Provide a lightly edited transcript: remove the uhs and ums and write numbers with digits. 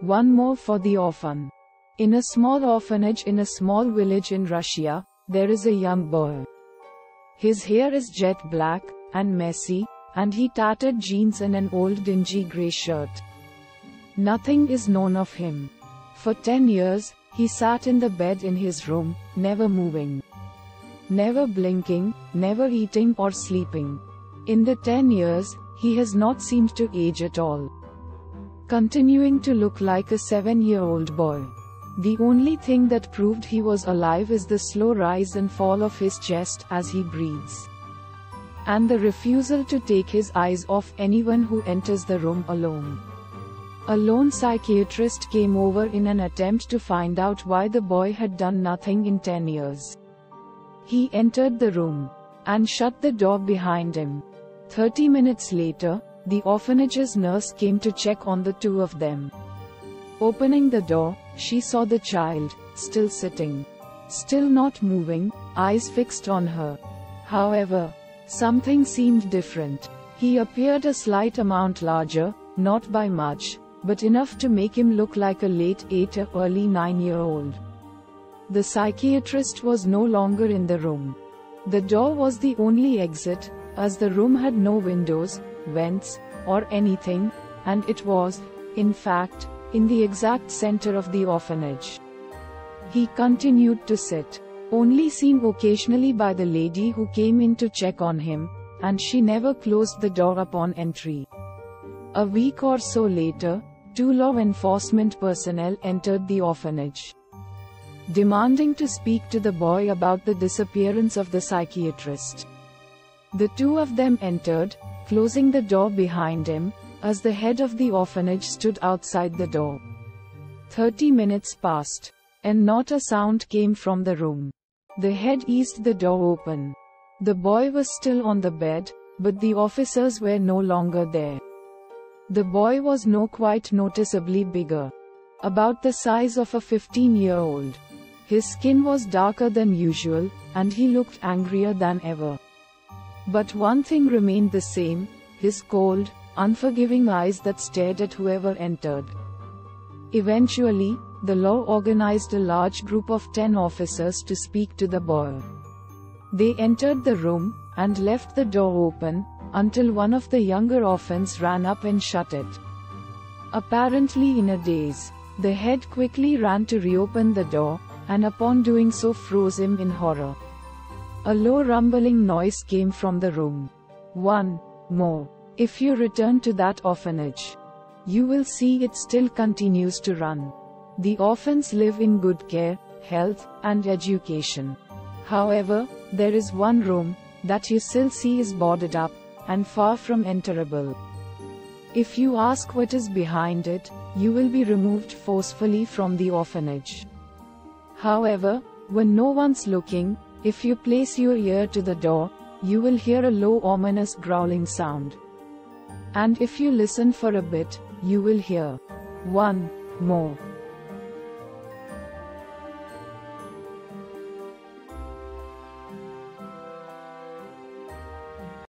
One more for the orphan. In a small orphanage in a small village in Russia, there is a young boy. His hair is jet black and messy, and he tattered jeans and an old dingy grey shirt. Nothing is known of him. For 10 years, he sat in the bed in his room, never moving, never blinking, never eating or sleeping. In the 10 years, he has not seemed to age at all, continuing to look like a 7-year-old boy. The only thing that proved he was alive is the slow rise and fall of his chest as he breathes, and the refusal to take his eyes off anyone who enters the room alone. A lone psychiatrist came over in an attempt to find out why the boy had done nothing in 10 years. He entered the room and shut the door behind him. 30 minutes later, the orphanage's nurse came to check on the two of them. Opening the door, she saw the child, still sitting, still not moving, eyes fixed on her. However, something seemed different. He appeared a slight amount larger, not by much, but enough to make him look like a late 8 or early 9-year-old. The psychiatrist was no longer in the room. The door was the only exit, as the room had no windows, vents, or anything, and it was, in fact, in the exact center of the orphanage. He continued to sit, only seen occasionally by the lady who came in to check on him, and she never closed the door upon entry. A week or so later, 2 law enforcement personnel entered the orphanage, demanding to speak to the boy about the disappearance of the psychiatrist. The two of them entered, closing the door behind him, as the head of the orphanage stood outside the door. 30 minutes passed, and not a sound came from the room. The head eased the door open. The boy was still on the bed, but the officers were no longer there. The boy was no quite noticeably bigger, about the size of a 15-year-old. His skin was darker than usual, and he looked angrier than ever. But one thing remained the same, his cold, unforgiving eyes that stared at whoever entered. Eventually, the law organized a large group of 10 officers to speak to the boy. They entered the room, and left the door open, until one of the younger orphans ran up and shut it. Apparently in a daze, the head quickly ran to reopen the door, and upon doing so froze him in horror. A low rumbling noise came from the room. One more. If you return to that orphanage, you will see it still continues to run. The orphans live in good care, health, and education. However, there is one room that you still see is boarded up, and far from enterable. If you ask what is behind it, you will be removed forcefully from the orphanage. However, when no one's looking, if you place your ear to the door, you will hear a low ominous growling sound. And if you listen for a bit, you will hear one more.